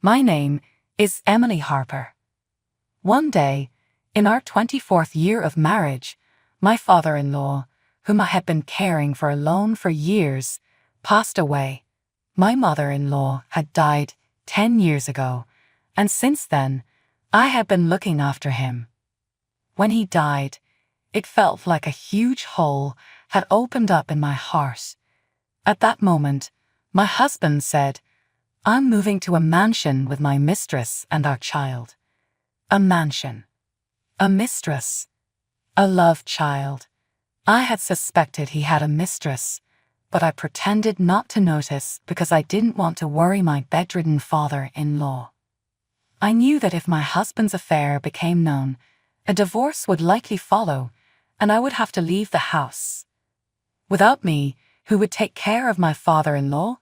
My name is Emily Harper. One day, in our 24th year of marriage, my father-in-law, whom I had been caring for alone for years, passed away. My mother-in-law had died 10 years ago, and since then, I had been looking after him. When he died, it felt like a huge hole had opened up in my heart. At that moment, my husband said, "I'm moving to a mansion with my mistress and our child." A mansion. A mistress. A love child. I had suspected he had a mistress, but I pretended not to notice because I didn't want to worry my bedridden father-in-law. I knew that if my husband's affair became known, a divorce would likely follow, and I would have to leave the house. Without me, who would take care of my father-in-law?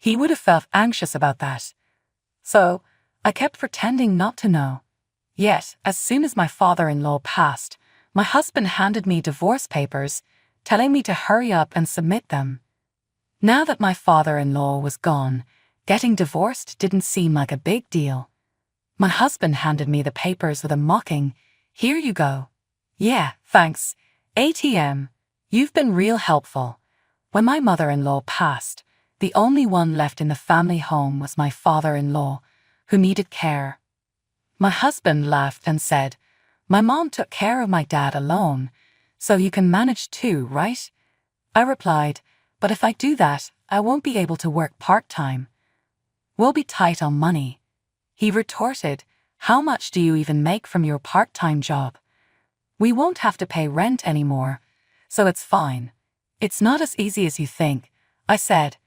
He would have felt anxious about that. So, I kept pretending not to know. Yet, as soon as my father-in-law passed, my husband handed me divorce papers, telling me to hurry up and submit them. Now that my father-in-law was gone, getting divorced didn't seem like a big deal. My husband handed me the papers with a mocking, "Here you go." "Yeah, thanks. ATM. You've been real helpful." When my mother-in-law passed, the only one left in the family home was my father-in-law, who needed care. My husband laughed and said, "My mom took care of my dad alone, so you can manage too, right?" I replied, "But if I do that, I won't be able to work part-time. We'll be tight on money." He retorted, "How much do you even make from your part-time job? We won't have to pay rent anymore, so it's fine." "It's not as easy as you think," I said.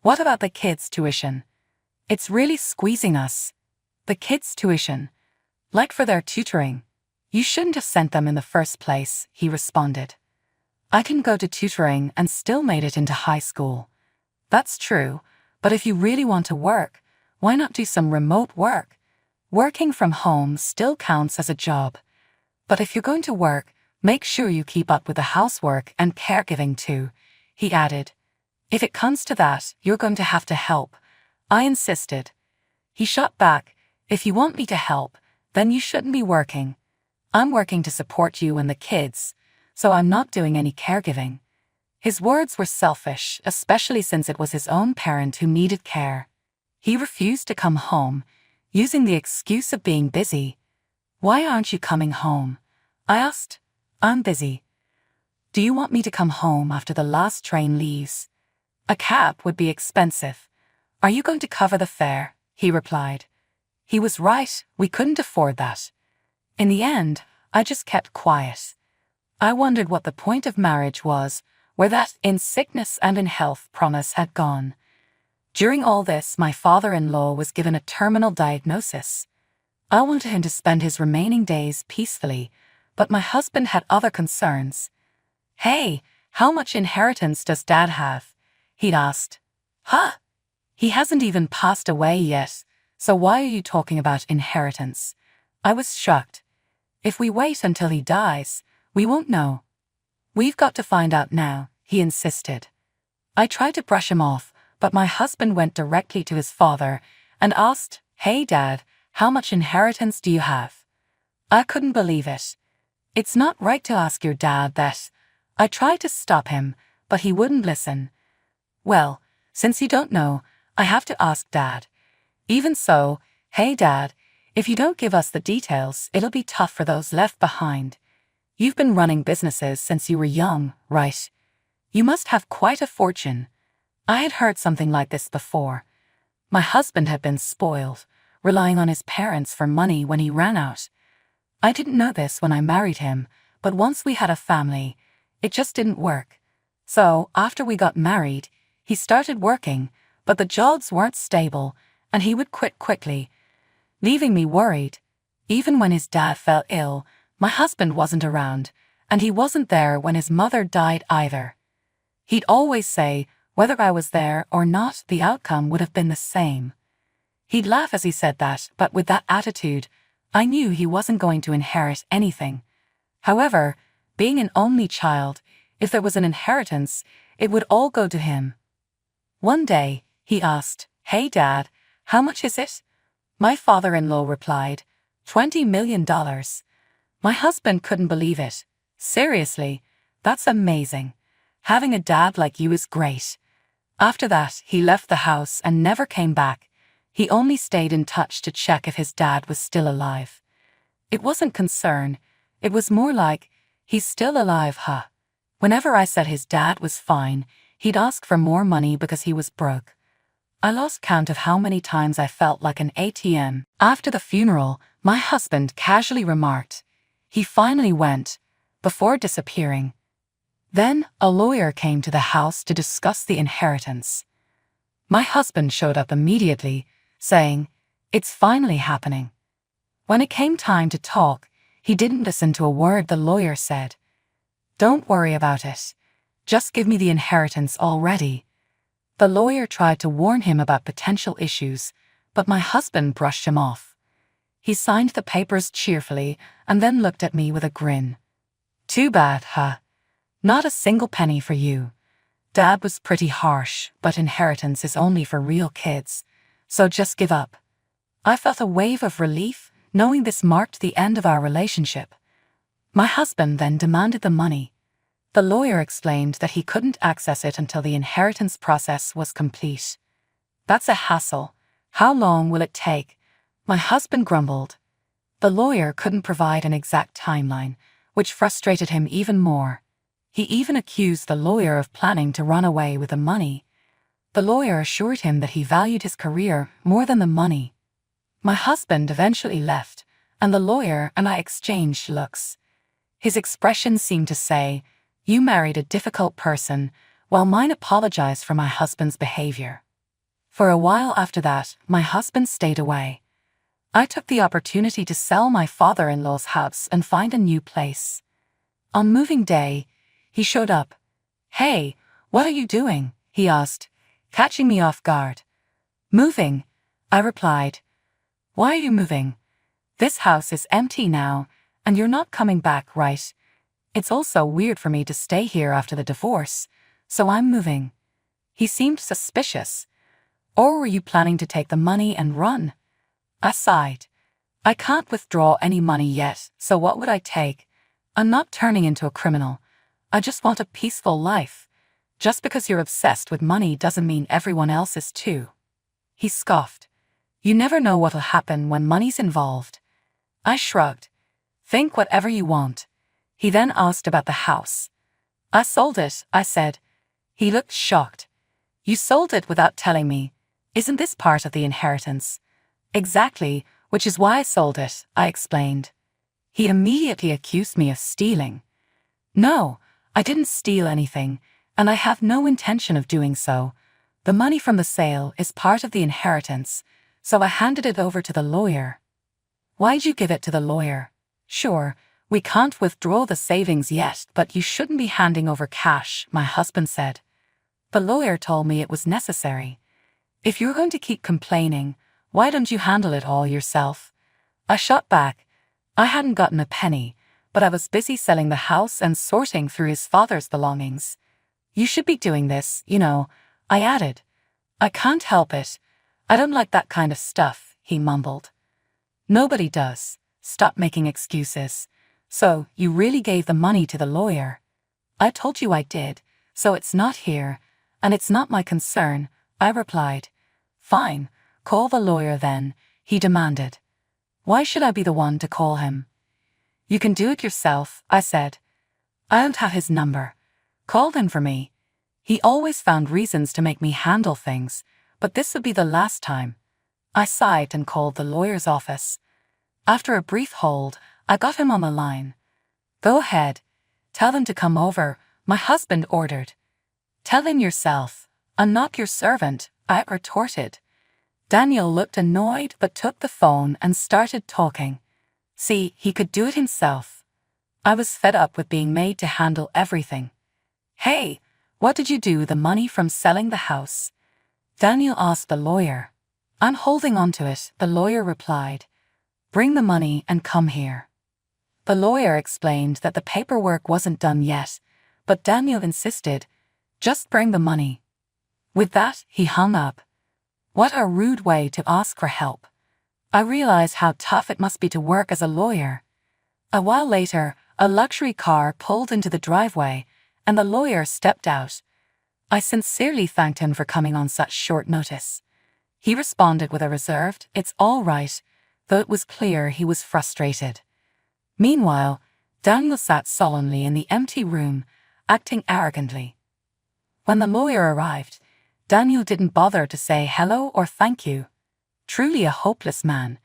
"What about the kids' tuition? It's really squeezing us." "The kids' tuition? Like for their tutoring? You shouldn't have sent them in the first place," he responded. "I can go to tutoring and still made it into high school." "That's true, but if you really want to work, why not do some remote work? Working from home still counts as a job. But if you're going to work, make sure you keep up with the housework and caregiving too," he added. "If it comes to that, you're going to have to help," I insisted. He shot back, "If you want me to help, then you shouldn't be working. I'm working to support you and the kids, so I'm not doing any caregiving." His words were selfish, especially since it was his own parent who needed care. He refused to come home, using the excuse of being busy. "Why aren't you coming home?" I asked. "I'm busy." "Do you want me to come home after the last train leaves?" "A cab would be expensive." "Are you going to cover the fare?" he replied. He was right, we couldn't afford that. In the end, I just kept quiet. I wondered what the point of marriage was, where that "in sickness and in health" promise had gone. During all this, my father-in-law was given a terminal diagnosis. I wanted him to spend his remaining days peacefully, but my husband had other concerns. "Hey, how much inheritance does Dad have?" he'd asked. "Huh? He hasn't even passed away yet, so why are you talking about inheritance?" I was shocked. "If we wait until he dies, we won't know." "We've got to find out now," he insisted. I tried to brush him off, but my husband went directly to his father and asked, "Hey Dad, how much inheritance do you have?" I couldn't believe it. "It's not right to ask your dad that." I tried to stop him, but he wouldn't listen. "Well, since you don't know, I have to ask Dad. Even so, hey Dad, if you don't give us the details, it'll be tough for those left behind. You've been running businesses since you were young, right? You must have quite a fortune." I had heard something like this before. My husband had been spoiled, relying on his parents for money when he ran out. I didn't know this when I married him, but once we had a family, it just didn't work. So, after we got married, he started working, but the jobs weren't stable, and he would quit quickly, leaving me worried. Even when his dad fell ill, my husband wasn't around, and he wasn't there when his mother died either. He'd always say, whether I was there or not, the outcome would have been the same. He'd laugh as he said that, but with that attitude, I knew he wasn't going to inherit anything. However, being an only child, if there was an inheritance, it would all go to him. One day, he asked, "Hey Dad, how much is it?" My father-in-law replied, $20 million. My husband couldn't believe it. Seriously, that's amazing. Having a dad like you is great. After that, he left the house and never came back. He only stayed in touch to check if his dad was still alive. It wasn't concern, it was more like, he's still alive, huh? Whenever I said his dad was fine, he'd ask for more money because he was broke. I lost count of how many times I felt like an ATM. After the funeral, my husband casually remarked, he finally went, before disappearing. Then, a lawyer came to the house to discuss the inheritance. My husband showed up immediately, saying, it's finally happening. When it came time to talk, he didn't listen to a word the lawyer said. Don't worry about it. Just give me the inheritance already. The lawyer tried to warn him about potential issues, but my husband brushed him off. He signed the papers cheerfully and then looked at me with a grin. Too bad, huh? Not a single penny for you. Dad was pretty harsh, but inheritance is only for real kids, so just give up. I felt a wave of relief, knowing this marked the end of our relationship. My husband then demanded the money. The lawyer explained that he couldn't access it until the inheritance process was complete. That's a hassle. How long will it take? My husband grumbled. The lawyer couldn't provide an exact timeline, which frustrated him even more. He even accused the lawyer of planning to run away with the money. The lawyer assured him that he valued his career more than the money. My husband eventually left, and the lawyer and I exchanged looks. His expression seemed to say, you married a difficult person, while mine apologized for my husband's behavior. For a while after that, my husband stayed away. I took the opportunity to sell my father-in-law's house and find a new place. On moving day, he showed up. Hey, what are you doing? He asked, catching me off guard. Moving, I replied. Why are you moving? This house is empty now, and you're not coming back, right? It's also weird for me to stay here after the divorce, so I'm moving. He seemed suspicious. Or were you planning to take the money and run? I sighed. I can't withdraw any money yet, so what would I take? I'm not turning into a criminal. I just want a peaceful life. Just because you're obsessed with money doesn't mean everyone else is too. He scoffed. You never know what'll happen when money's involved. I shrugged. Think whatever you want. He then asked about the house. I sold it, I said. He looked shocked. You sold it without telling me. Isn't this part of the inheritance? Exactly, which is why I sold it, I explained. He immediately accused me of stealing. No, I didn't steal anything, and I have no intention of doing so. The money from the sale is part of the inheritance, so I handed it over to the lawyer. Why'd you give it to the lawyer? Sure, we can't withdraw the savings yet, but you shouldn't be handing over cash, my husband said. The lawyer told me it was necessary. If you're going to keep complaining, why don't you handle it all yourself? I shot back. I hadn't gotten a penny, but I was busy selling the house and sorting through his father's belongings. You should be doing this, you know, I added. I can't help it. I don't like that kind of stuff, he mumbled. Nobody does. Stop making excuses. So, you really gave the money to the lawyer? I told you I did, so it's not here, and it's not my concern, I replied. Fine, call the lawyer then, he demanded. Why should I be the one to call him? You can do it yourself, I said. I don't have his number. Call him for me. He always found reasons to make me handle things, but this would be the last time. I sighed and called the lawyer's office. After a brief hold, I got him on the line. Go ahead. Tell them to come over, my husband ordered. Tell him yourself. I'm not your servant, I retorted. Daniel looked annoyed but took the phone and started talking. See, he could do it himself. I was fed up with being made to handle everything. Hey, what did you do with the money from selling the house? Daniel asked the lawyer. I'm holding on to it, the lawyer replied. Bring the money and come here. The lawyer explained that the paperwork wasn't done yet, but Daniel insisted, just bring the money. With that, he hung up. What a rude way to ask for help. I realized how tough it must be to work as a lawyer. A while later, a luxury car pulled into the driveway, and the lawyer stepped out. I sincerely thanked him for coming on such short notice. He responded with a reserved, "It's all right," though it was clear he was frustrated. Meanwhile, Daniel sat sullenly in the empty room, acting arrogantly. When the lawyer arrived, Daniel didn't bother to say hello or thank you. Truly a hopeless man.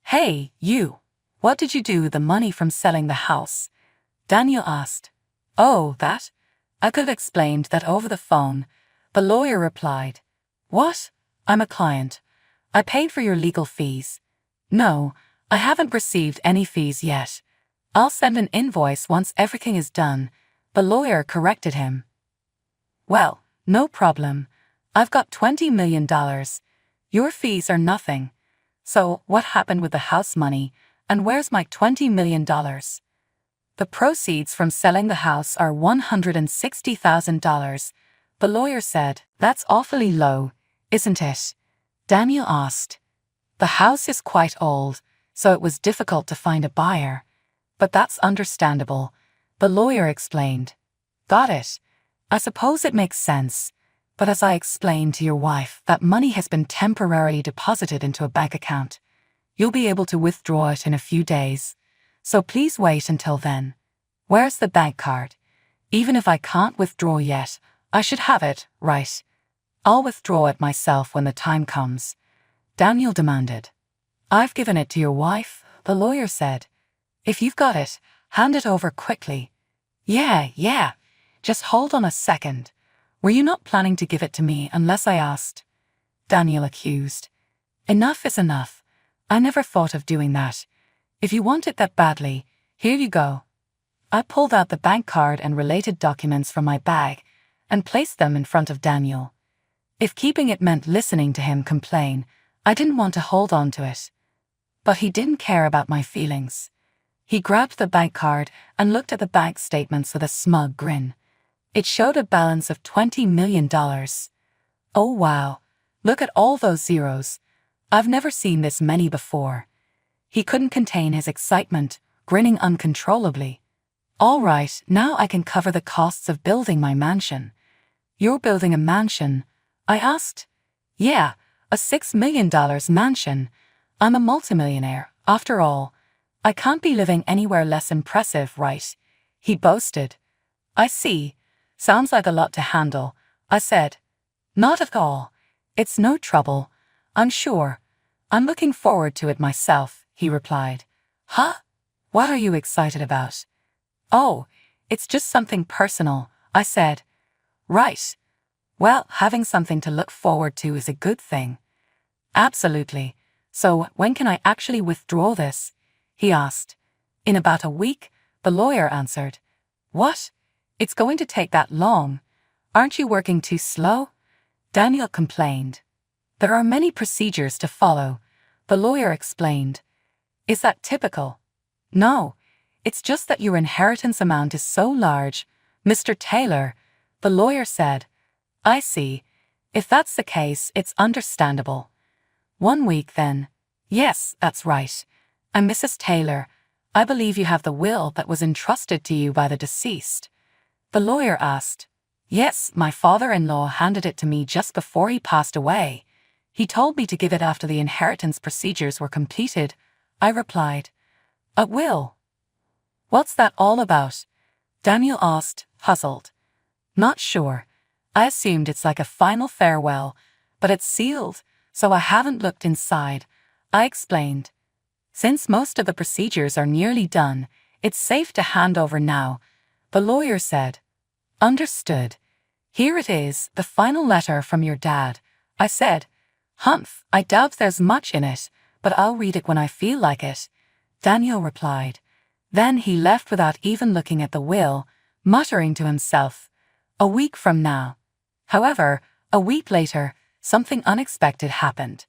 "Hey, you, what did you do with the money from selling the house?" Daniel asked. "Oh, that? I could have explained that over the phone." The lawyer replied. "What? I'm a client. I paid for your legal fees." "No, I haven't received any fees yet. I'll send an invoice once everything is done," the lawyer corrected him. "Well, no problem. I've got $20 million. Your fees are nothing. So, what happened with the house money, and where's my $20 million? "The proceeds from selling the house are $160,000, the lawyer said. "That's awfully low, isn't it?" Daniel asked. "The house is quite old, so it was difficult to find a buyer. But that's understandable," the lawyer explained. "Got it. I suppose it makes sense. But as I explained to your wife, that money has been temporarily deposited into a bank account. You'll be able to withdraw it in a few days. So please wait until then. Where's the bank card? Even if I can't withdraw yet, I should have it, right?" "I'll withdraw it myself when the time comes," Daniel demanded. "I've given it to your wife," the lawyer said. "If you've got it, hand it over quickly." Yeah. Just hold on a second. Were you not planning to give it to me unless I asked?" Daniel accused. "Enough is enough. I never thought of doing that. If you want it that badly, here you go." I pulled out the bank card and related documents from my bag and placed them in front of Daniel. If keeping it meant listening to him complain, I didn't want to hold on to it. But he didn't care about my feelings. He grabbed the bank card and looked at the bank statements with a smug grin. It showed a balance of $20 million. "Oh wow, look at all those zeros. I've never seen this many before." He couldn't contain his excitement, grinning uncontrollably. "All right, now I can cover the costs of building my mansion." "You're building a mansion?" I asked. "Yeah, a $6 million mansion. I'm a multimillionaire, after all. I can't be living anywhere less impressive, right?" he boasted. "I see. Sounds like a lot to handle," I said. "Not at all. It's no trouble, I'm sure. I'm looking forward to it myself," he replied. "Huh? What are you excited about?" "Oh, it's just something personal," I said. "Right. Well, having something to look forward to is a good thing." "Absolutely. So, when can I actually withdraw this?" he asked. "In about a week," the lawyer answered. "What? It's going to take that long? Aren't you working too slow?" Daniel complained. "There are many procedures to follow," the lawyer explained. "Is that typical?" "No. It's just that your inheritance amount is so large, Mr. Taylor," the lawyer said. "I see. If that's the case, it's understandable." "1 week, then." "Yes, that's right. And Mrs. Taylor, I believe you have the will that was entrusted to you by the deceased?" the lawyer asked. "Yes, my father-in-law handed it to me just before he passed away. He told me to give it after the inheritance procedures were completed," I replied. "A will? What's that all about?" Daniel asked, puzzled. "Not sure. I assumed it's like a final farewell, but it's sealed, so I haven't looked inside," I explained. "Since most of the procedures are nearly done, it's safe to hand over now," the lawyer said. "Understood. Here it is, the final letter from your dad," I said. "Humph, I doubt there's much in it, but I'll read it when I feel like it," Daniel replied. Then he left without even looking at the will, muttering to himself, "A week from now." However, a week later, something unexpected happened.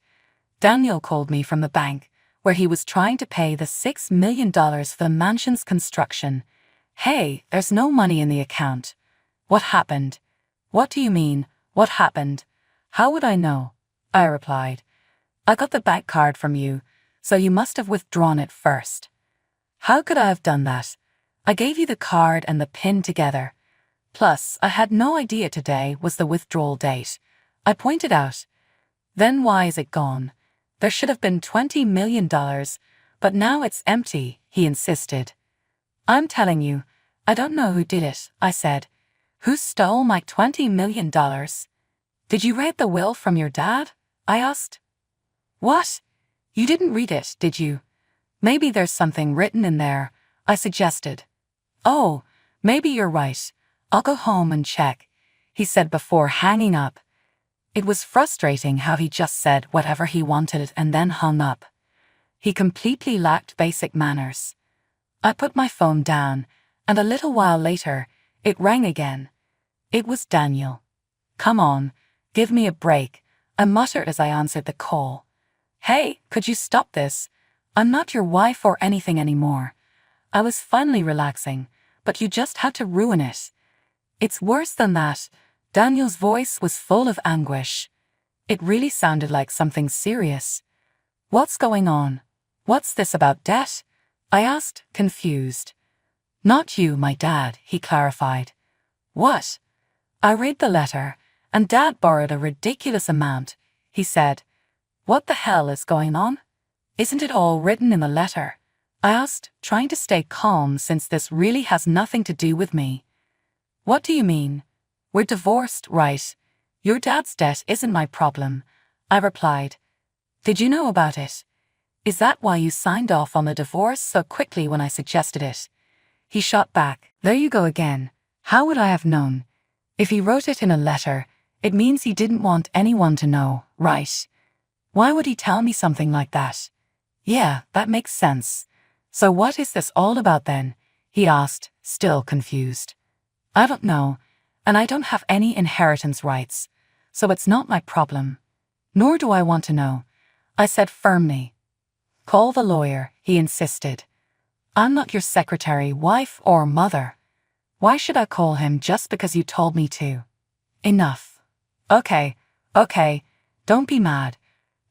Daniel called me from the bank, where he was trying to pay the $6 million for the mansion's construction. "Hey, there's no money in the account." "What happened?" "What do you mean, what happened? How would I know?" I replied. "I got the bank card from you, So you must have withdrawn it first. How could I have done that? I gave you the card and the PIN together. Plus, I had no idea today was the withdrawal date. I pointed out. Then why is it gone? There should have been $20 million, but now it's empty, he insisted. I'm telling you, I don't know who did it, I said. Who stole my $20 million? Did you read the will from your dad? I asked. What? You didn't read it, did you? Maybe there's something written in there, I suggested. Oh, maybe you're right. I'll go home and check, he said before hanging up. It was frustrating how he just said whatever he wanted and then hung up. He completely lacked basic manners. I put my phone down, and a little while later, it rang again. It was Daniel. Come on, give me a break, I muttered as I answered the call. Hey, could you stop this? I'm not your wife or anything anymore. I was finally relaxing, but you just had to ruin it. It's worse than that. Daniel's voice was full of anguish. It really sounded like something serious. What's going on? What's this about debt? I asked, confused. Not you, my dad, he clarified. What? I read the letter, and Dad borrowed a ridiculous amount, he said. What the hell is going on? Isn't it all written in the letter? I asked, trying to stay calm since this really has nothing to do with me. What do you mean? We're divorced, right? Your dad's debt isn't my problem, I replied. Did you know about it? Is that why you signed off on the divorce so quickly when I suggested it? He shot back. There you go again. How would I have known? If he wrote it in a letter, it means he didn't want anyone to know, right? Why would he tell me something like that? Yeah, that makes sense. So what is this all about then? He asked, still confused. I don't know, and I don't have any inheritance rights, so it's not my problem. Nor do I want to know, I said firmly. Call the lawyer, he insisted. I'm not your secretary, wife, or mother. Why should I call him just because you told me to? Enough. Okay, don't be mad.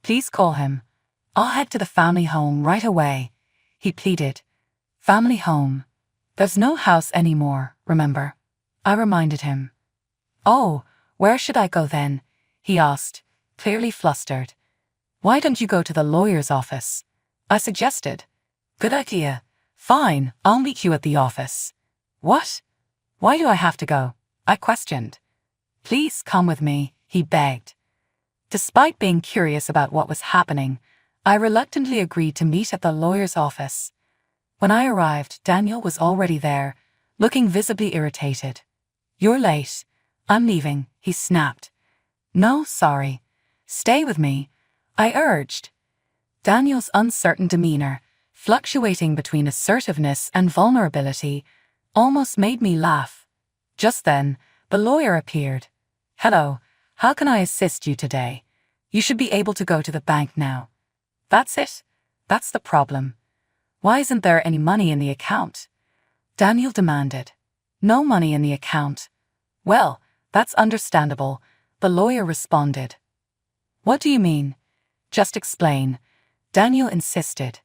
Please call him. I'll head to the family home right away, he pleaded. Family home. There's no house anymore, remember? I reminded him. Oh, where should I go then? He asked, clearly flustered. Why don't you go to the lawyer's office? I suggested. Good idea. Fine, I'll meet you at the office. What? Why do I have to go? I questioned. Please come with me, he begged. Despite being curious about what was happening, I reluctantly agreed to meet at the lawyer's office. When I arrived, Daniel was already there, looking visibly irritated. You're late. I'm leaving, he snapped. No, sorry. Stay with me, I urged. Daniel's uncertain demeanor, fluctuating between assertiveness and vulnerability, almost made me laugh. Just then, the lawyer appeared. Hello, how can I assist you today? You should be able to go to the bank now. That's it? That's the problem. Why isn't there any money in the account? Daniel demanded. No money in the account. Well, that's understandable, the lawyer responded. What do you mean? Just explain, Daniel insisted.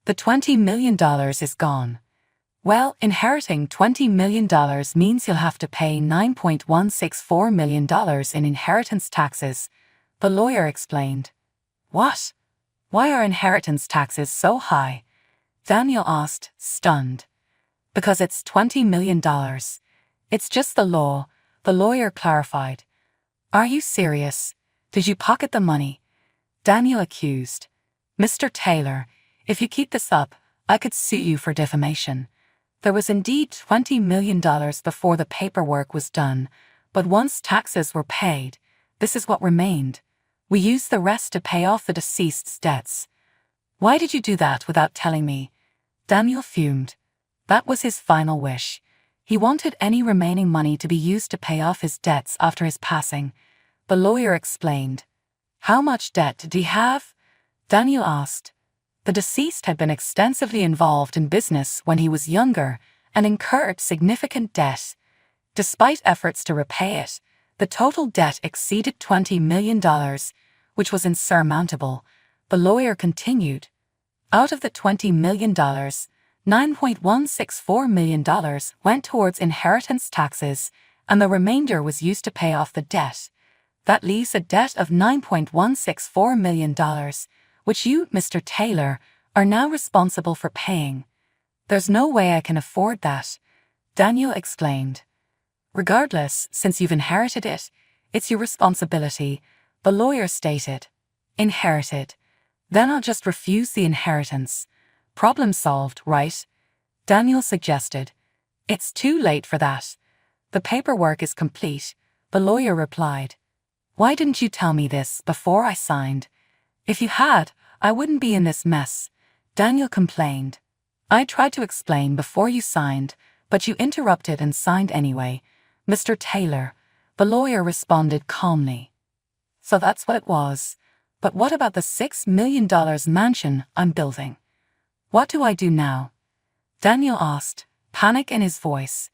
The $20 million is gone. Well, inheriting $20 million means you'll have to pay $9.164 million in inheritance taxes, the lawyer explained. What? Why are inheritance taxes so high? Daniel asked, stunned. Because it's $20 million. It's just the law, the lawyer clarified. Are you serious? Did you pocket the money? Daniel accused. Mr. Taylor, if you keep this up, I could sue you for defamation. There was indeed $20 million before the paperwork was done, but once taxes were paid, this is what remained. We used the rest to pay off the deceased's debts. Why did you do that without telling me? Daniel fumed. That was his final wish. He wanted any remaining money to be used to pay off his debts after his passing. The lawyer explained. How much debt did he have? Daniel asked. The deceased had been extensively involved in business when he was younger and incurred significant debt. Despite efforts to repay it, the total debt exceeded $20 million, which was insurmountable. The lawyer continued. Out of the $20 million, $9.164 million went towards inheritance taxes, and the remainder was used to pay off the debt. That leaves a debt of $9.164 million, which you, Mr. Taylor, are now responsible for paying. There's no way I can afford that, Daniel explained. Regardless, since you've inherited it, it's your responsibility, the lawyer stated. Inherited. Then I'll just refuse the inheritance. Problem solved, right? Daniel suggested. It's too late for that. The paperwork is complete, the lawyer replied. Why didn't you tell me this before I signed? If you had, I wouldn't be in this mess, Daniel complained. I tried to explain before you signed, but you interrupted and signed anyway, Mr. Taylor, the lawyer responded calmly. So that's what it was. But what about the $6 million mansion I'm building? What do I do now? Daniel asked, panic in his voice.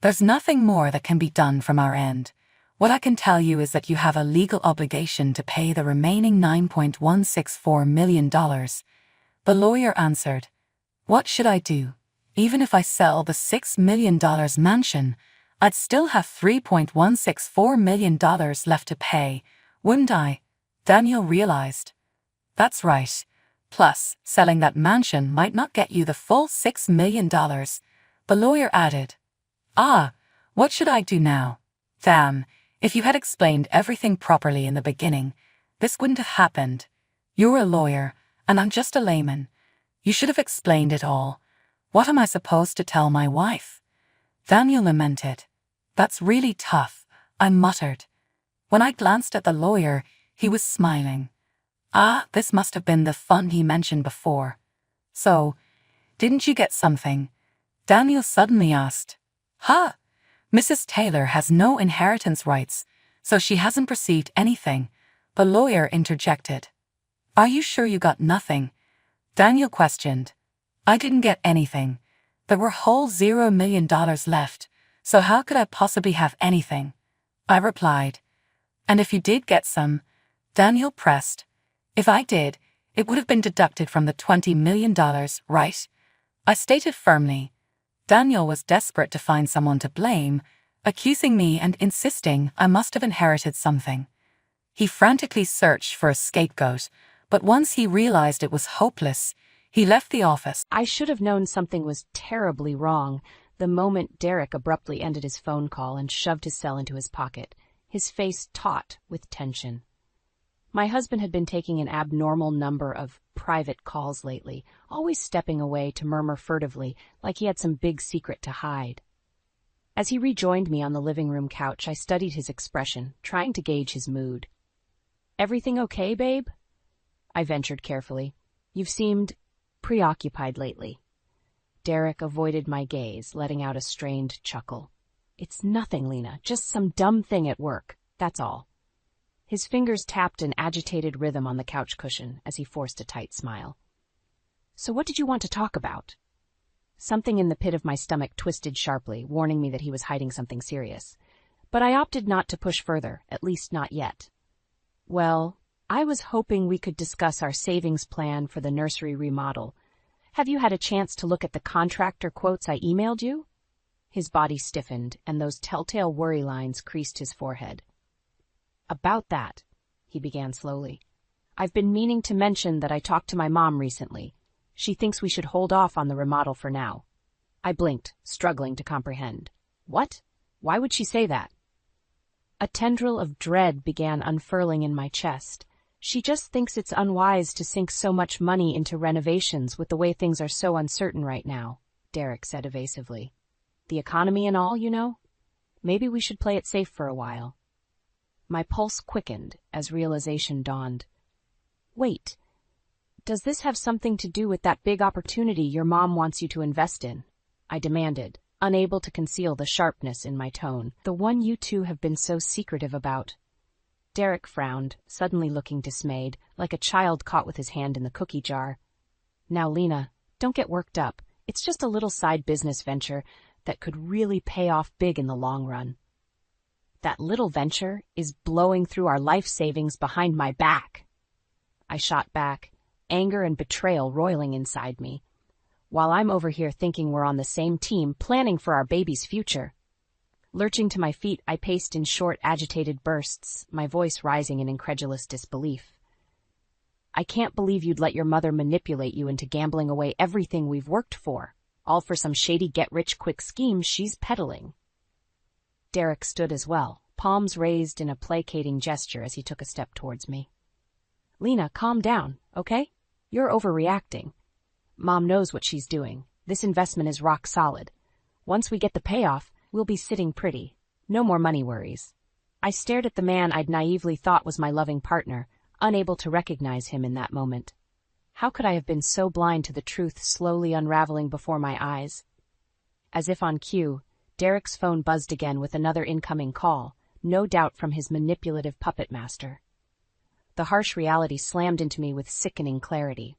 There's nothing more that can be done from our end. What I can tell you is that you have a legal obligation to pay the remaining $9.164 million. The lawyer answered. What should I do? Even if I sell the $6 million mansion, I'd still have $3.164 million left to pay, wouldn't I? Daniel realized. That's right. Plus, selling that mansion might not get you the full $6 million, the lawyer added. Ah, what should I do now? Damn, if you had explained everything properly in the beginning, this wouldn't have happened. You're a lawyer, and I'm just a layman. You should have explained it all. What am I supposed to tell my wife? Daniel lamented. That's really tough, I muttered. When I glanced at the lawyer, he was smiling. Ah, this must have been the fun he mentioned before. So, didn't you get something? Daniel suddenly asked. Huh? Mrs. Taylor has no inheritance rights, so she hasn't received anything, the lawyer interjected. Are you sure you got nothing? Daniel questioned. I didn't get anything. There were whole $0 million left, so how could I possibly have anything? I replied. And if you did get some, Daniel pressed. If I did, it would have been deducted from the $20 million, right? I stated firmly. Daniel was desperate to find someone to blame, accusing me and insisting I must have inherited something. He frantically searched for a scapegoat, but once he realized it was hopeless, he left the office. I should have known something was terribly wrong the moment Derek abruptly ended his phone call and shoved his cell into his pocket, his face taut with tension. My husband had been taking an abnormal number of private calls lately, always stepping away to murmur furtively like he had some big secret to hide. As he rejoined me on the living room couch, I studied his expression, trying to gauge his mood. Everything okay, babe? I ventured carefully. You've seemed preoccupied lately. Derek avoided my gaze, letting out a strained chuckle. It's nothing, Lena, just some dumb thing at work, that's all. His fingers tapped an agitated rhythm on the couch cushion as he forced a tight smile. So what did you want to talk about? Something in the pit of my stomach twisted sharply, warning me that he was hiding something serious. But I opted not to push further, at least not yet. Well, I was hoping we could discuss our savings plan for the nursery remodel. Have you had a chance to look at the contractor quotes I emailed you? His body stiffened, and those telltale worry lines creased his forehead. About that, he began slowly. I've been meaning to mention that I talked to my mom recently. She thinks we should hold off on the remodel for now. I blinked, struggling to comprehend. What? Why would she say that? A tendril of dread began unfurling in my chest. She just thinks it's unwise to sink so much money into renovations with the way things are so uncertain right now, Derek said evasively. The economy and all, you know? Maybe we should play it safe for a while. My pulse quickened as realization dawned. Wait, does this have something to do with that big opportunity your mom wants you to invest in? I demanded, unable to conceal the sharpness in my tone, the one you two have been so secretive about. Derek frowned, suddenly looking dismayed, like a child caught with his hand in the cookie jar. Now, Lena, don't get worked up. It's just a little side business venture that could really pay off big in the long run. That little venture is blowing through our life savings behind my back. I shot back, anger and betrayal roiling inside me, while I'm over here thinking we're on the same team, planning for our baby's future. Lurching to my feet, I paced in short, agitated bursts, my voice rising in incredulous disbelief. I can't believe you'd let your mother manipulate you into gambling away everything we've worked for, all for some shady get-rich-quick scheme she's peddling. Derek stood as well, palms raised in a placating gesture as he took a step towards me. Lena, calm down, okay? You're overreacting. Mom knows what she's doing. This investment is rock solid. Once we get the payoff, we'll be sitting pretty. No more money worries. I stared at the man I'd naively thought was my loving partner, unable to recognize him in that moment. How could I have been so blind to the truth slowly unraveling before my eyes? As if on cue, Derek's phone buzzed again with another incoming call, no doubt from his manipulative puppet master. The harsh reality slammed into me with sickening clarity.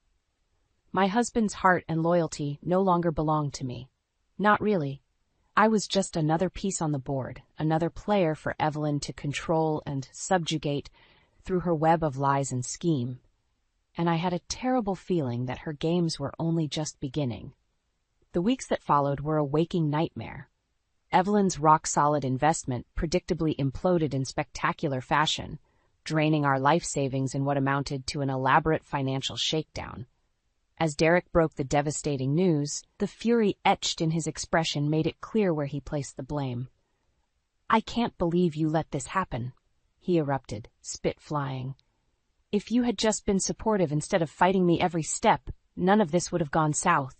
My husband's heart and loyalty no longer belonged to me. Not really. I was just another piece on the board, another player for Evelyn to control and subjugate through her web of lies and scheme. And I had a terrible feeling that her games were only just beginning. The weeks that followed were a waking nightmare. Evelyn's rock-solid investment predictably imploded in spectacular fashion, draining our life savings in what amounted to an elaborate financial shakedown. As Derek broke the devastating news, the fury etched in his expression made it clear where he placed the blame. "I can't believe you let this happen," he erupted, spit flying. "If you had just been supportive instead of fighting me every step, none of this would have gone south."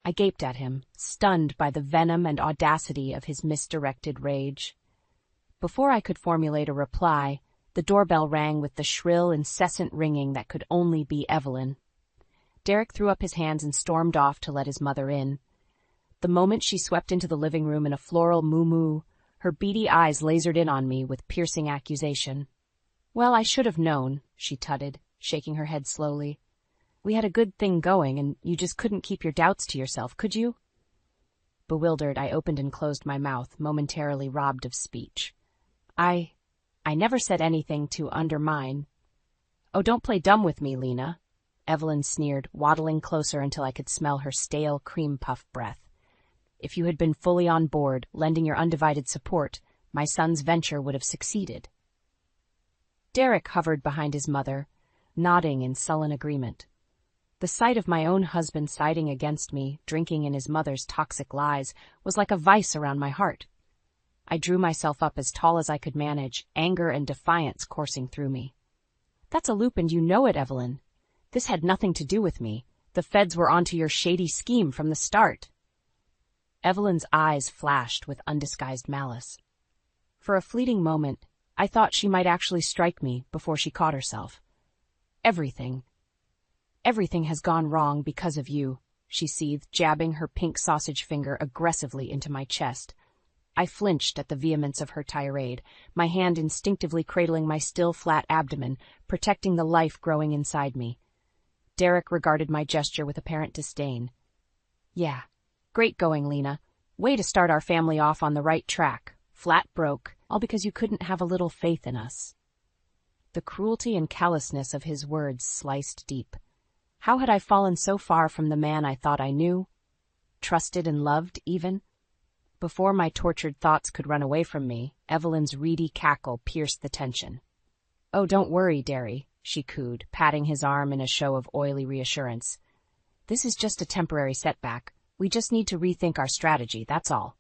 I gaped at him, stunned by the venom and audacity of his misdirected rage. Before I could formulate a reply, the doorbell rang with the shrill, incessant ringing that could only be Evelyn. Derek threw up his hands and stormed off to let his mother in. The moment she swept into the living room in a floral moo-moo, her beady eyes lasered in on me with piercing accusation. "Well, I should have known," she tutted, shaking her head slowly. "We had a good thing going, and you just couldn't keep your doubts to yourself, could you?" Bewildered, I opened and closed my mouth, momentarily robbed of speech. I never said anything to undermine." "Oh, don't play dumb with me, Lena," Evelyn sneered, waddling closer until I could smell her stale cream puff breath. "If you had been fully on board, lending your undivided support, my son's venture would have succeeded." Derek hovered behind his mother, nodding in sullen agreement. The sight of my own husband siding against me, drinking in his mother's toxic lies, was like a vice around my heart. I drew myself up as tall as I could manage, anger and defiance coursing through me. "That's a loop and you know it, Evelyn. This had nothing to do with me. The feds were onto your shady scheme from the start." Evelyn's eyes flashed with undisguised malice. For a fleeting moment, I thought she might actually strike me before she caught herself. Everything has gone wrong because of you," she seethed, jabbing her pink sausage finger aggressively into my chest. I flinched at the vehemence of her tirade, my hand instinctively cradling my still flat abdomen, protecting the life growing inside me. Derek regarded my gesture with apparent disdain. "Yeah, great going, Lena. Way to start our family off on the right track. Flat broke, all because you couldn't have a little faith in us." The cruelty and callousness of his words sliced deep. How had I fallen so far from the man I thought I knew? Trusted and loved, even? Before my tortured thoughts could run away from me, Evelyn's reedy cackle pierced the tension. "Oh, don't worry, Derry," she cooed, patting his arm in a show of oily reassurance. "This is just a temporary setback. We just need to rethink our strategy, that's all."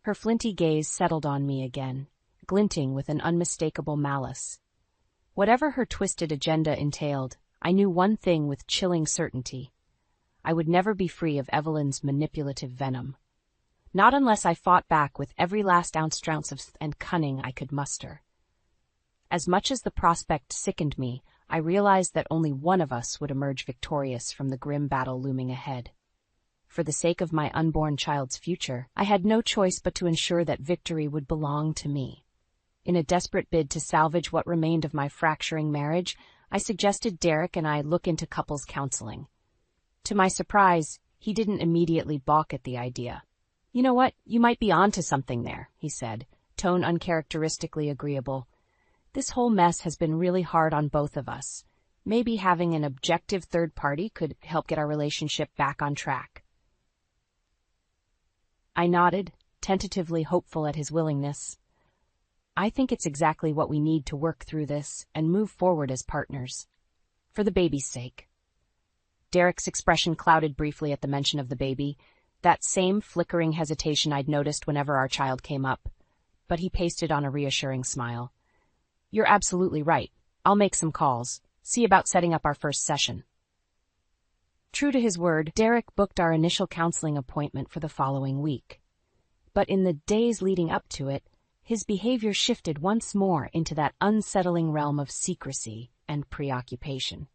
Her flinty gaze settled on me again, glinting with an unmistakable malice. Whatever her twisted agenda entailed, I knew one thing with chilling certainty. I would never be free of Evelyn's manipulative venom. Not unless I fought back with every last ounce and cunning I could muster. As much as the prospect sickened me, I realized that only one of us would emerge victorious from the grim battle looming ahead. For the sake of my unborn child's future, I had no choice but to ensure that victory would belong to me. In a desperate bid to salvage what remained of my fracturing marriage, I suggested Derek and I look into couples counseling. To my surprise, he didn't immediately balk at the idea. "You know what? You might be onto something there," he said, tone uncharacteristically agreeable. "This whole mess has been really hard on both of us. Maybe having an objective third party could help get our relationship back on track. I nodded, tentatively hopeful at his willingness. I think it's exactly what we need to work through this and move forward as partners. For the baby's sake. Derek's expression clouded briefly at the mention of the baby, that same flickering hesitation I'd noticed whenever our child came up. But he pasted on a reassuring smile. You're absolutely right. I'll make some calls. See about setting up our first session. True to his word, Derek booked our initial counseling appointment for the following week. But in the days leading up to it, his behavior shifted once more into that unsettling realm of secrecy and preoccupation.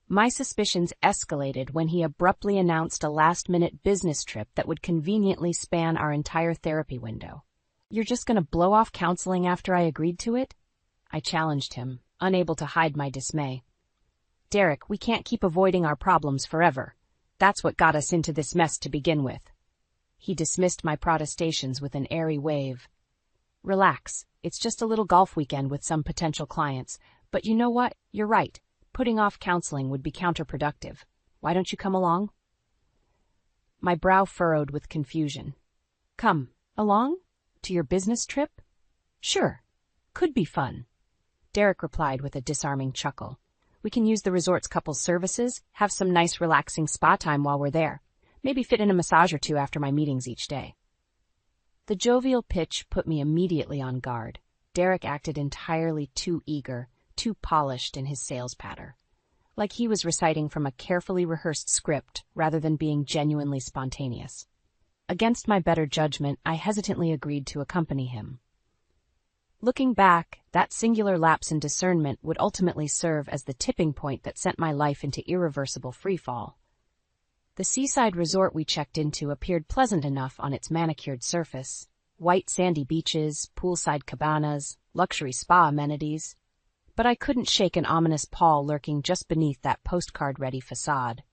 My suspicions escalated when he abruptly announced a last-minute business trip that would conveniently span our entire therapy window. You're just going to blow off counseling after I agreed to it? I challenged him, unable to hide my dismay. Derek, we can't keep avoiding our problems forever. That's what got us into this mess to begin with. He dismissed my protestations with an airy wave. Relax, it's just a little golf weekend with some potential clients. But you know what? You're right. Putting off counseling would be counterproductive. Why don't you come along? My brow furrowed with confusion. Come, along? To your business trip? Sure. Could be fun. Derek replied with a disarming chuckle. We can use the resort's couples services, have some nice relaxing spa time while we're there. Maybe fit in a massage or two after my meetings each day. The jovial pitch put me immediately on guard. Derek acted entirely too eager, too polished in his sales patter. Like he was reciting from a carefully rehearsed script rather than being genuinely spontaneous. Against my better judgment, I hesitantly agreed to accompany him. Looking back, that singular lapse in discernment would ultimately serve as the tipping point that sent my life into irreversible freefall. The seaside resort we checked into appeared pleasant enough on its manicured surface. White sandy beaches, poolside cabanas, luxury spa amenities. But I couldn't shake an ominous pall lurking just beneath that postcard-ready facade.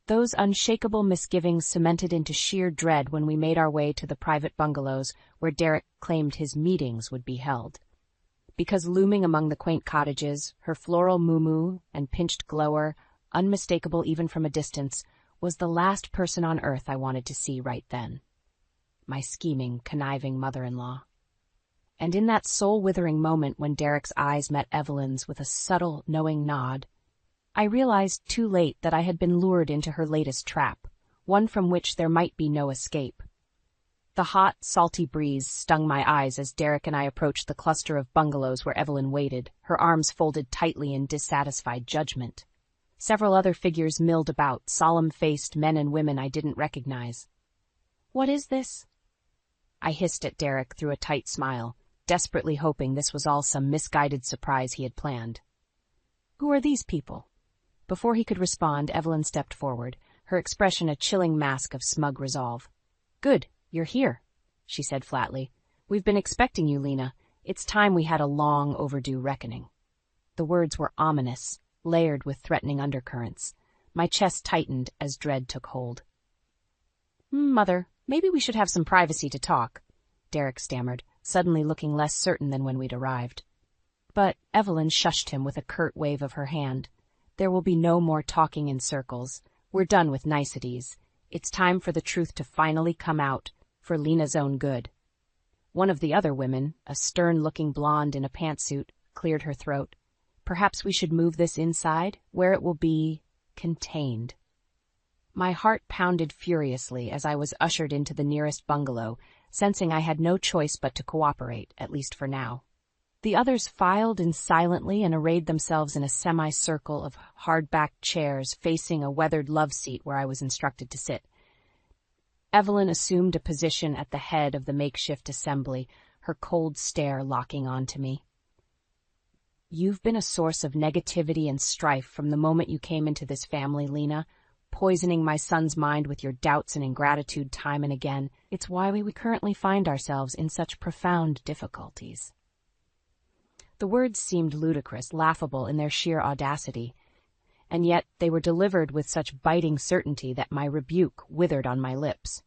Those unshakable misgivings cemented into sheer dread when we made our way to the private bungalows where Derek claimed his meetings would be held. Because looming among the quaint cottages, her floral muumuu and pinched glower, unmistakable even from a distance, was the last person on earth I wanted to see right then. My scheming, conniving mother-in-law. And in that soul-withering moment when Derek's eyes met Evelyn's with a subtle, knowing nod, I realized too late that I had been lured into her latest trap, one from which there might be no escape. The hot, salty breeze stung my eyes as Derek and I approached the cluster of bungalows where Evelyn waited, her arms folded tightly in dissatisfied judgment. Several other figures milled about, solemn-faced men and women I didn't recognize. What is this? I hissed at Derek through a tight smile, desperately hoping this was all some misguided surprise he had planned. Who are these people? Before he could respond, Evelyn stepped forward, her expression a chilling mask of smug resolve. Good, you're here, she said flatly. We've been expecting you, Lena. It's time we had a long overdue reckoning. The words were ominous, layered with threatening undercurrents. My chest tightened as dread took hold. Mother, maybe we should have some privacy to talk, Derek stammered, suddenly looking less certain than when we'd arrived. But Evelyn shushed him with a curt wave of her hand. There will be no more talking in circles. We're done with niceties. It's time for the truth to finally come out, for Lena's own good. One of the other women, a stern-looking blonde in a pantsuit, cleared her throat. Perhaps we should move this inside, where it will be contained. My heart pounded furiously as I was ushered into the nearest bungalow, sensing I had no choice but to cooperate, at least for now. The others filed in silently and arrayed themselves in a semicircle of hard-backed chairs facing a weathered love seat where I was instructed to sit. Evelyn assumed a position at the head of the makeshift assembly, her cold stare locking onto me. You've been a source of negativity and strife from the moment you came into this family, Lena, poisoning my son's mind with your doubts and ingratitude time and again. It's why we currently find ourselves in such profound difficulties. The words seemed ludicrous, laughable in their sheer audacity, and yet they were delivered with such biting certainty that my rebuke withered on my lips.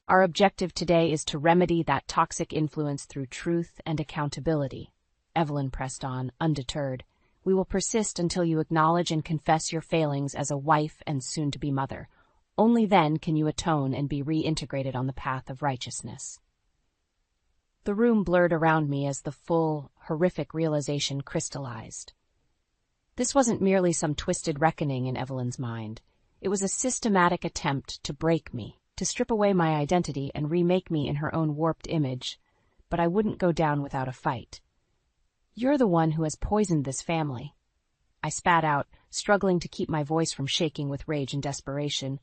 Our objective today is to remedy that toxic influence through truth and accountability, Evelyn pressed on, undeterred. We will persist until you acknowledge and confess your failings as a wife and soon-to-be mother. Only then can you atone and be reintegrated on the path of righteousness." The room blurred around me as the full, horrific realization crystallized. This wasn't merely some twisted reckoning in Evelyn's mind. It was a systematic attempt to break me, to strip away my identity and remake me in her own warped image. But I wouldn't go down without a fight. "You're the one who has poisoned this family," I spat out, struggling to keep my voice from shaking with rage and desperation.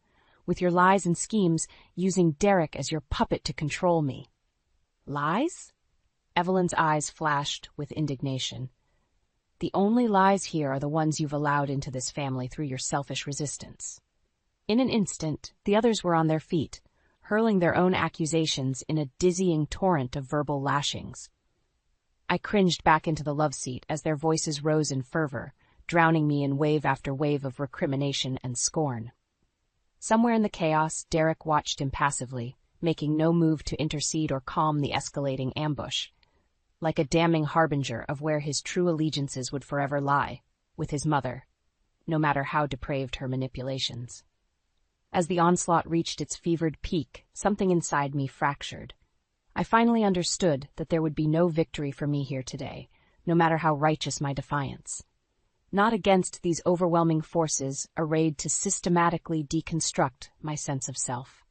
"With your lies and schemes, using Derek as your puppet to control me." "Lies?" Evelyn's eyes flashed with indignation. "The only lies here are the ones you've allowed into this family through your selfish resistance." In an instant, the others were on their feet, hurling their own accusations in a dizzying torrent of verbal lashings. I cringed back into the love seat as their voices rose in fervor, drowning me in wave after wave of recrimination and scorn. Somewhere in the chaos, Derek watched impassively, making no move to intercede or calm the escalating ambush. Like a damning harbinger of where his true allegiances would forever lie, with his mother, no matter how depraved her manipulations. As the onslaught reached its fevered peak, something inside me fractured. I finally understood that there would be no victory for me here today, no matter how righteous my defiance. Not against these overwhelming forces arrayed to systematically deconstruct my sense of self.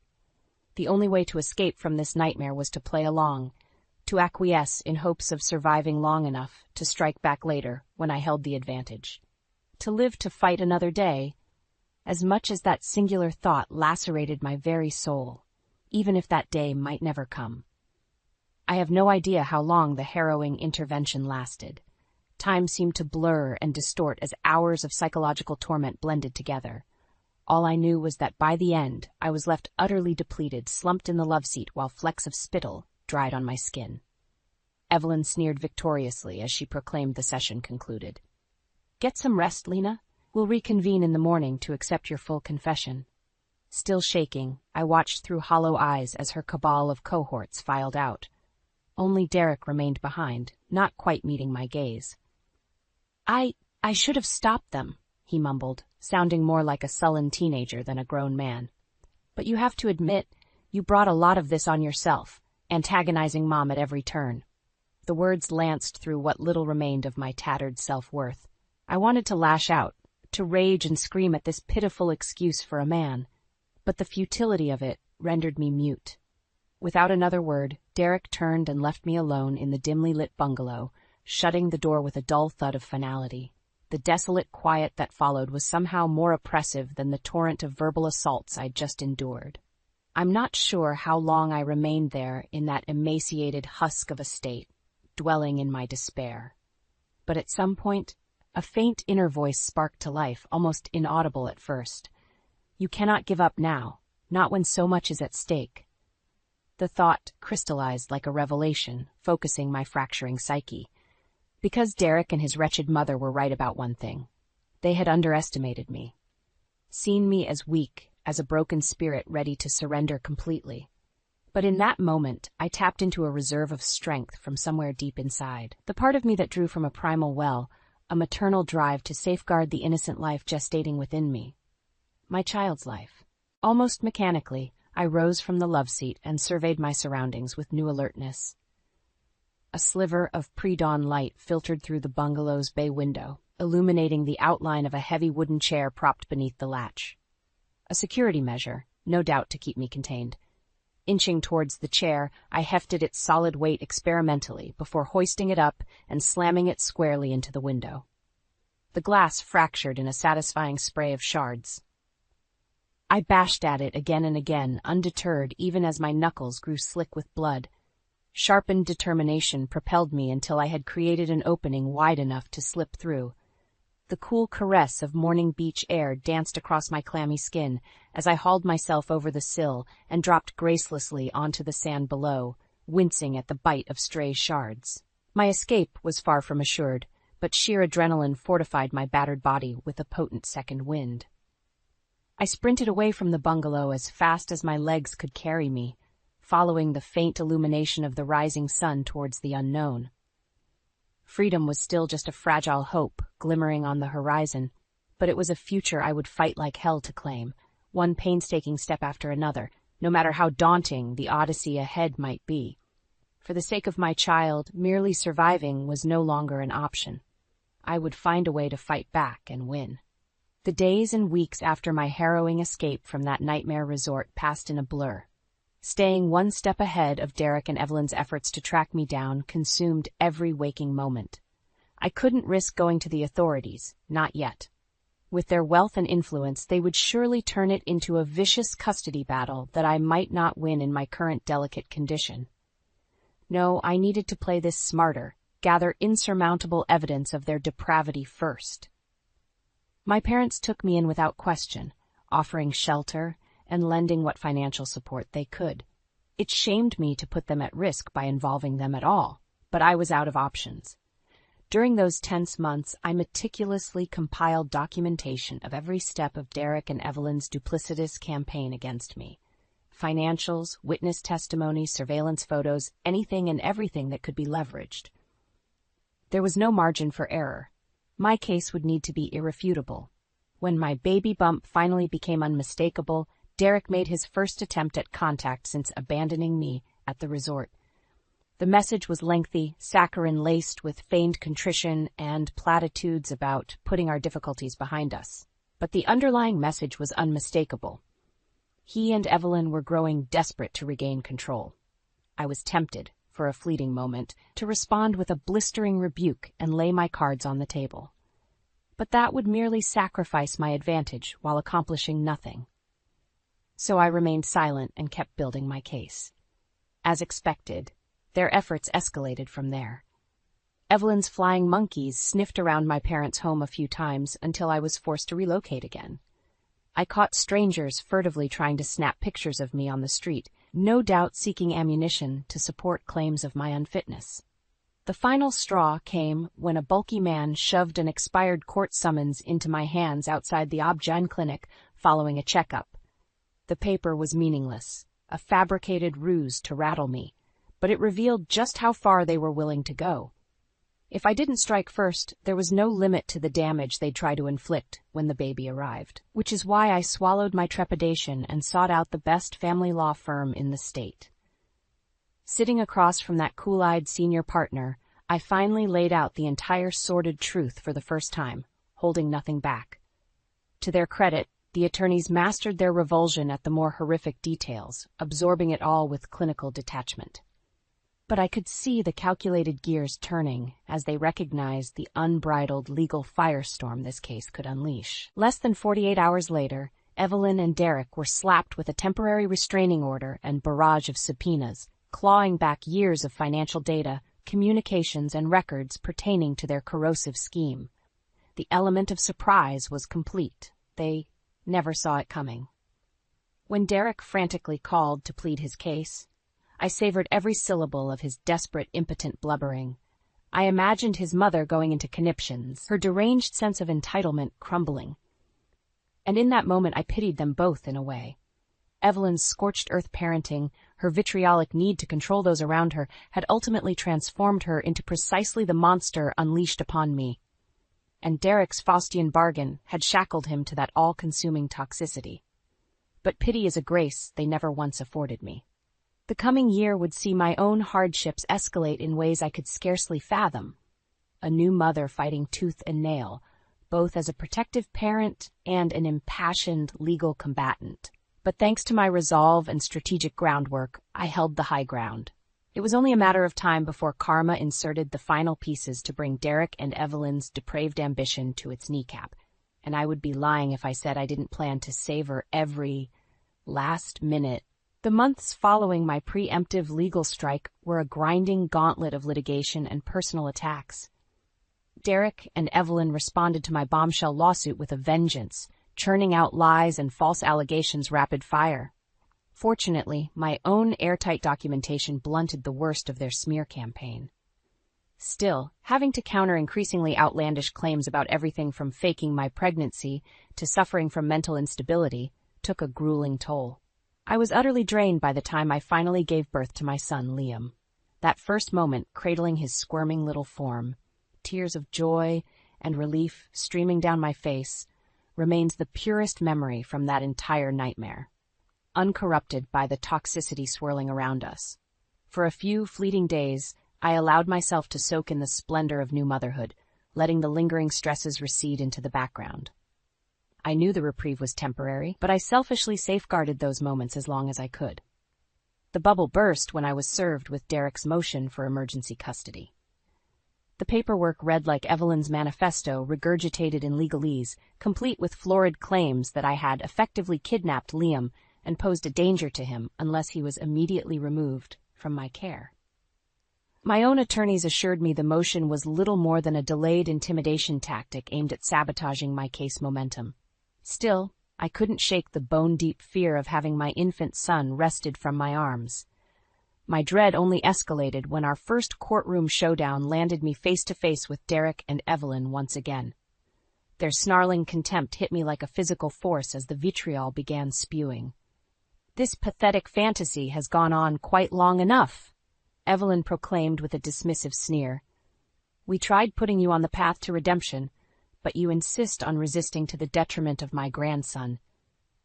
The only way to escape from this nightmare was to play along, to acquiesce in hopes of surviving long enough to strike back later when I held the advantage. To live to fight another day, as much as that singular thought lacerated my very soul, even if that day might never come. I have no idea how long the harrowing intervention lasted. Time seemed to blur and distort as hours of psychological torment blended together. All I knew was that by the end, I was left utterly depleted, slumped in the love seat while flecks of spittle dried on my skin. Evelyn sneered victoriously as she proclaimed the session concluded. "Get some rest, Lena. We'll reconvene in the morning to accept your full confession." Still shaking, I watched through hollow eyes as her cabal of cohorts filed out. Only Derek remained behind, not quite meeting my gaze. I should have stopped them," he mumbled, sounding more like a sullen teenager than a grown man. "But you have to admit, you brought a lot of this on yourself, antagonizing Mom at every turn." The words lanced through what little remained of my tattered self-worth. I wanted to lash out, to rage and scream at this pitiful excuse for a man, but the futility of it rendered me mute. Without another word, Derek turned and left me alone in the dimly lit bungalow, shutting the door with a dull thud of finality. The desolate quiet that followed was somehow more oppressive than the torrent of verbal assaults I'd just endured. I'm not sure how long I remained there in that emaciated husk of a state, dwelling in my despair. But at some point, a faint inner voice sparked to life, almost inaudible at first. "You cannot give up now, not when so much is at stake." The thought crystallized like a revelation, focusing my fracturing psyche. Because Derek and his wretched mother were right about one thing. They had underestimated me. Seen me as weak, as a broken spirit ready to surrender completely. But in that moment, I tapped into a reserve of strength from somewhere deep inside. The part of me that drew from a primal well, a maternal drive to safeguard the innocent life gestating within me. My child's life. Almost mechanically, I rose from the love seat and surveyed my surroundings with new alertness. A sliver of pre-dawn light filtered through the bungalow's bay window, illuminating the outline of a heavy wooden chair propped beneath the latch. A security measure, no doubt to keep me contained. Inching towards the chair, I hefted its solid weight experimentally before hoisting it up and slamming it squarely into the window. The glass fractured in a satisfying spray of shards. I bashed at it again and again, undeterred even as my knuckles grew slick with blood. Sharpened determination propelled me until I had created an opening wide enough to slip through. The cool caress of morning beach air danced across my clammy skin as I hauled myself over the sill and dropped gracelessly onto the sand below, wincing at the bite of stray shards. My escape was far from assured, but sheer adrenaline fortified my battered body with a potent second wind. I sprinted away from the bungalow as fast as my legs could carry me, following the faint illumination of the rising sun towards the unknown. Freedom was still just a fragile hope glimmering on the horizon, but it was a future I would fight like hell to claim, one painstaking step after another, no matter how daunting the odyssey ahead might be. For the sake of my child, merely surviving was no longer an option. I would find a way to fight back and win. The days and weeks after my harrowing escape from that nightmare resort passed in a blur. Staying one step ahead of Derek and Evelyn's efforts to track me down consumed every waking moment. I couldn't risk going to the authorities, not yet. With their wealth and influence, they would surely turn it into a vicious custody battle that I might not win in my current delicate condition. No, I needed to play this smarter, gather insurmountable evidence of their depravity first. My parents took me in without question, offering shelter and lending what financial support they could. It shamed me to put them at risk by involving them at all, but I was out of options. During those tense months, I meticulously compiled documentation of every step of Derek and Evelyn's duplicitous campaign against me. Financials, witness testimony, surveillance photos, anything and everything that could be leveraged. There was no margin for error. My case would need to be irrefutable. When my baby bump finally became unmistakable, Derek made his first attempt at contact since abandoning me at the resort. The message was lengthy, saccharine-laced with feigned contrition and platitudes about putting our difficulties behind us. But the underlying message was unmistakable. He and Evelyn were growing desperate to regain control. I was tempted, for a fleeting moment, to respond with a blistering rebuke and lay my cards on the table. But that would merely sacrifice my advantage while accomplishing nothing. So I remained silent and kept building my case. As expected, their efforts escalated from there. Evelyn's flying monkeys sniffed around my parents' home a few times until I was forced to relocate again. I caught strangers furtively trying to snap pictures of me on the street, no doubt seeking ammunition to support claims of my unfitness. The final straw came when a bulky man shoved an expired court summons into my hands outside the Ob-Gyn clinic following a checkup. The paper was meaningless, a fabricated ruse to rattle me, but it revealed just how far they were willing to go. If I didn't strike first, there was no limit to the damage they'd try to inflict when the baby arrived, which is why I swallowed my trepidation and sought out the best family law firm in the state. Sitting across from that cool-eyed senior partner, I finally laid out the entire sordid truth for the first time, holding nothing back. To their credit, the attorneys mastered their revulsion at the more horrific details, absorbing it all with clinical detachment. But I could see the calculated gears turning as they recognized the unbridled legal firestorm this case could unleash. Less than 48 hours later, Evelyn and Derek were slapped with a temporary restraining order and barrage of subpoenas, clawing back years of financial data, communications, and records pertaining to their corrosive scheme. The element of surprise was complete. They never saw it coming. When Derek frantically called to plead his case, I savored every syllable of his desperate, impotent blubbering. I imagined his mother going into conniptions, her deranged sense of entitlement crumbling. And in that moment I pitied them both in a way. Evelyn's scorched earth parenting, her vitriolic need to control those around her, had ultimately transformed her into precisely the monster unleashed upon me. And Derek's Faustian bargain had shackled him to that all-consuming toxicity. But pity is a grace they never once afforded me. The coming year would see my own hardships escalate in ways I could scarcely fathom. A new mother fighting tooth and nail, both as a protective parent and an impassioned legal combatant. But thanks to my resolve and strategic groundwork, I held the high ground. It was only a matter of time before karma inserted the final pieces to bring Derek and Evelyn's depraved ambition to its kneecap, and I would be lying if I said I didn't plan to savor every last minute. The months following my preemptive legal strike were a grinding gauntlet of litigation and personal attacks. Derek and Evelyn responded to my bombshell lawsuit with a vengeance, churning out lies and false allegations rapid fire. Fortunately, my own airtight documentation blunted the worst of their smear campaign. Still, having to counter increasingly outlandish claims about everything from faking my pregnancy to suffering from mental instability took a grueling toll. I was utterly drained by the time I finally gave birth to my son, Liam. That first moment, cradling his squirming little form, tears of joy and relief streaming down my face, remains the purest memory from that entire nightmare, uncorrupted by the toxicity swirling around us. For a few fleeting days, I allowed myself to soak in the splendor of new motherhood, letting the lingering stresses recede into the background. I knew the reprieve was temporary, but I selfishly safeguarded those moments as long as I could. The bubble burst when I was served with Derek's motion for emergency custody. The paperwork read like Evelyn's manifesto regurgitated in legalese, complete with florid claims that I had effectively kidnapped Liam and posed a danger to him unless he was immediately removed from my care. My own attorneys assured me the motion was little more than a delayed intimidation tactic aimed at sabotaging my case momentum. Still, I couldn't shake the bone-deep fear of having my infant son wrested from my arms. My dread only escalated when our first courtroom showdown landed me face-to-face with Derek and Evelyn once again. Their snarling contempt hit me like a physical force as the vitriol began spewing. "This pathetic fantasy has gone on quite long enough," Evelyn proclaimed with a dismissive sneer. "We tried putting you on the path to redemption, but you insist on resisting to the detriment of my grandson.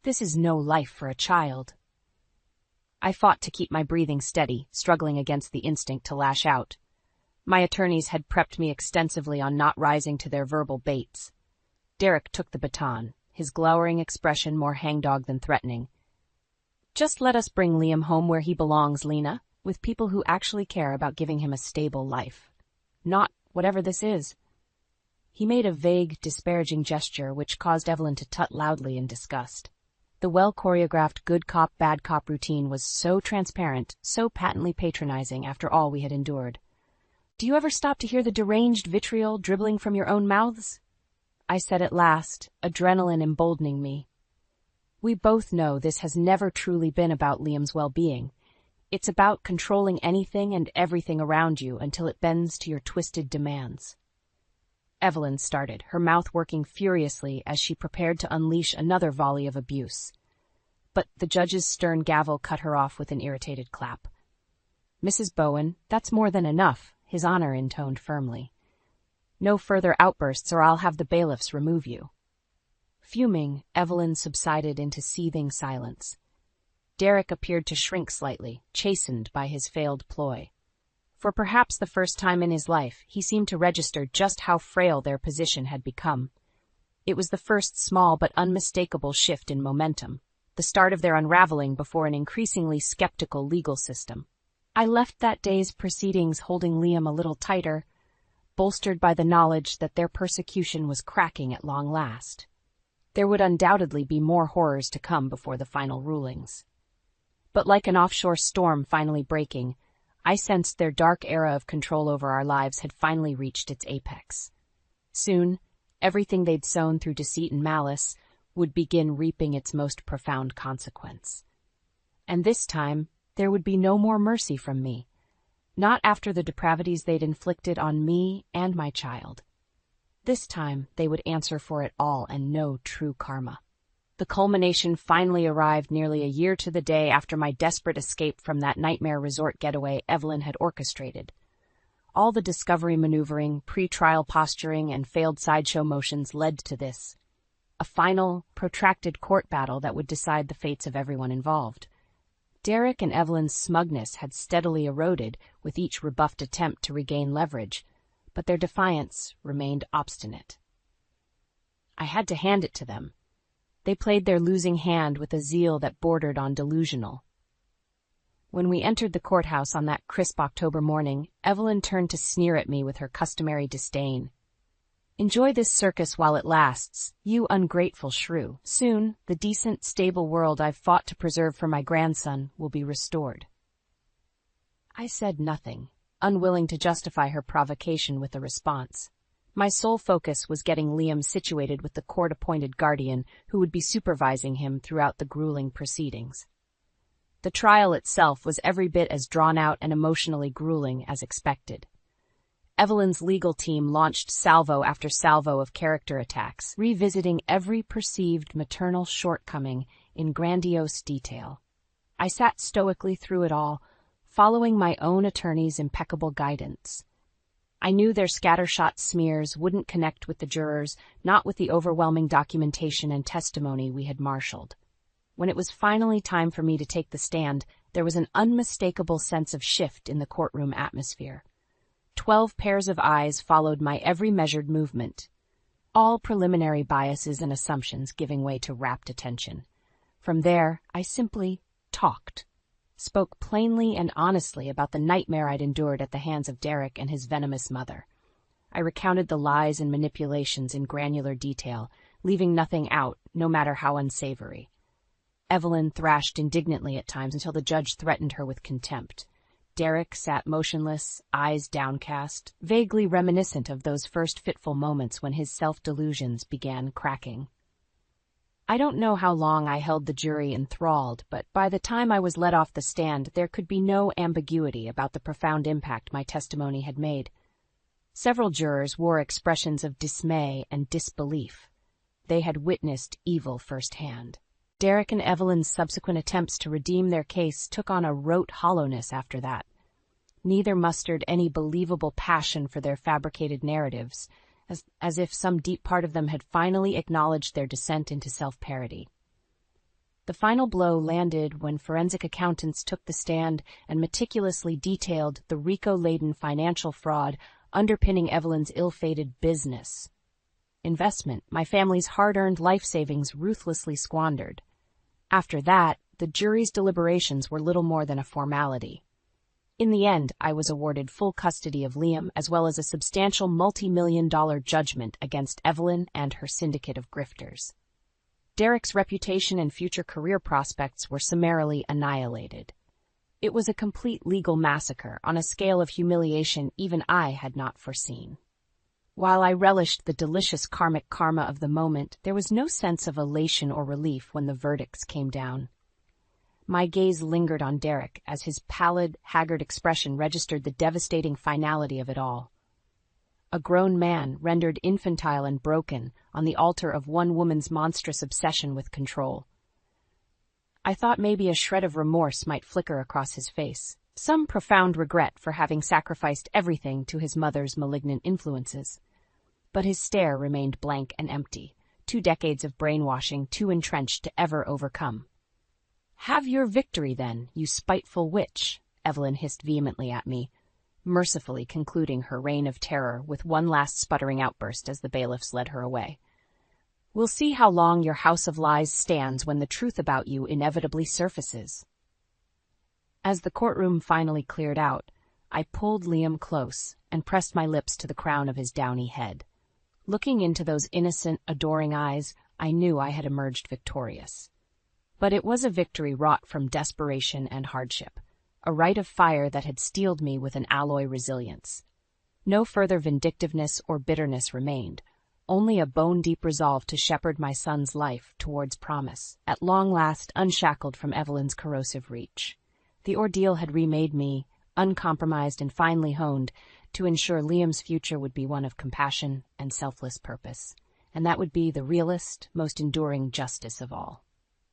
This is no life for a child." I fought to keep my breathing steady, struggling against the instinct to lash out. My attorneys had prepped me extensively on not rising to their verbal baits. Derek took the baton, his glowering expression more hangdog than threatening. "Just let us bring Liam home where he belongs, Lena, with people who actually care about giving him a stable life. Not whatever this is." He made a vague, disparaging gesture which caused Evelyn to tut loudly in disgust. The well-choreographed good cop, bad cop routine was so transparent, so patently patronizing after all we had endured. "Do you ever stop to hear the deranged vitriol dribbling from your own mouths?" I said at last, adrenaline emboldening me. "We both know this has never truly been about Liam's well-being. It's about controlling anything and everything around you until it bends to your twisted demands." Evelyn started, her mouth working furiously as she prepared to unleash another volley of abuse. But the judge's stern gavel cut her off with an irritated clap. "Mrs. Bowen, that's more than enough," His Honor intoned firmly. "No further outbursts or I'll have the bailiffs remove you." Fuming, Evelyn subsided into seething silence. Derek appeared to shrink slightly, chastened by his failed ploy. For perhaps the first time in his life, he seemed to register just how frail their position had become. It was the first small but unmistakable shift in momentum, the start of their unraveling before an increasingly skeptical legal system. I left that day's proceedings holding Liam a little tighter, bolstered by the knowledge that their persecution was cracking at long last. There would undoubtedly be more horrors to come before the final rulings. But like an offshore storm finally breaking, I sensed their dark era of control over our lives had finally reached its apex. Soon, everything they'd sown through deceit and malice would begin reaping its most profound consequence. And this time, there would be no more mercy from me, not after the depravities they'd inflicted on me and my child. This time, they would answer for it all and know true karma. The culmination finally arrived nearly a year to the day after my desperate escape from that nightmare resort getaway Evelyn had orchestrated. All the discovery maneuvering, pre-trial posturing, and failed sideshow motions led to this. A final, protracted court battle that would decide the fates of everyone involved. Derek and Evelyn's smugness had steadily eroded with each rebuffed attempt to regain leverage, but their defiance remained obstinate. I had to hand it to them. They played their losing hand with a zeal that bordered on delusional. When we entered the courthouse on that crisp October morning, Evelyn turned to sneer at me with her customary disdain. "Enjoy this circus while it lasts, you ungrateful shrew. Soon, the decent, stable world I've fought to preserve for my grandson will be restored." I said nothing, unwilling to justify her provocation with a response. My sole focus was getting Liam situated with the court-appointed guardian who would be supervising him throughout the grueling proceedings. The trial itself was every bit as drawn-out and emotionally grueling as expected. Evelyn's legal team launched salvo after salvo of character attacks, revisiting every perceived maternal shortcoming in grandiose detail. I sat stoically through it all, following my own attorney's impeccable guidance. I knew their scattershot smears wouldn't connect with the jurors, not with the overwhelming documentation and testimony we had marshaled. When it was finally time for me to take the stand, there was an unmistakable sense of shift in the courtroom atmosphere. 12 pairs of eyes followed my every measured movement, all preliminary biases and assumptions giving way to rapt attention. From there, I simply talked. Spoke plainly and honestly about the nightmare I'd endured at the hands of Derek and his venomous mother. I recounted the lies and manipulations in granular detail, leaving nothing out, no matter how unsavory. Evelyn thrashed indignantly at times until the judge threatened her with contempt. Derek sat motionless, eyes downcast, vaguely reminiscent of those first fitful moments when his self-delusions began cracking. I don't know how long I held the jury enthralled, but by the time I was let off the stand, there could be no ambiguity about the profound impact my testimony had made. Several jurors wore expressions of dismay and disbelief. They had witnessed evil firsthand. Derek and Evelyn's subsequent attempts to redeem their case took on a rote hollowness after that. Neither mustered any believable passion for their fabricated narratives, as if some deep part of them had finally acknowledged their descent into self-parody. The final blow landed when forensic accountants took the stand and meticulously detailed the RICO-laden financial fraud underpinning Evelyn's ill-fated business. Investment, my family's hard-earned life savings ruthlessly squandered. After that, the jury's deliberations were little more than a formality. In the end, I was awarded full custody of Liam as well as a substantial multi-million-dollar judgment against Evelyn and her syndicate of grifters. Derek's reputation and future career prospects were summarily annihilated. It was a complete legal massacre on a scale of humiliation even I had not foreseen. While I relished the delicious karmic karma of the moment, there was no sense of elation or relief when the verdicts came down. My gaze lingered on Derek as his pallid, haggard expression registered the devastating finality of it all. A grown man rendered infantile and broken on the altar of one woman's monstrous obsession with control. I thought maybe a shred of remorse might flicker across his face, some profound regret for having sacrificed everything to his mother's malignant influences. But his stare remained blank and empty, 2 decades of brainwashing too entrenched to ever overcome. "Have your victory, then, you spiteful witch," Evelyn hissed vehemently at me, mercifully concluding her reign of terror with one last sputtering outburst as the bailiffs led her away. "We'll see how long your house of lies stands when the truth about you inevitably surfaces." As the courtroom finally cleared out, I pulled Liam close and pressed my lips to the crown of his downy head. Looking into those innocent, adoring eyes, I knew I had emerged victorious. But it was a victory wrought from desperation and hardship, a rite of fire that had steeled me with an alloy resilience. No further vindictiveness or bitterness remained, only a bone-deep resolve to shepherd my son's life towards promise, at long last unshackled from Evelyn's corrosive reach. The ordeal had remade me, uncompromised and finely honed, to ensure Liam's future would be one of compassion and selfless purpose, and that would be the realest, most enduring justice of all.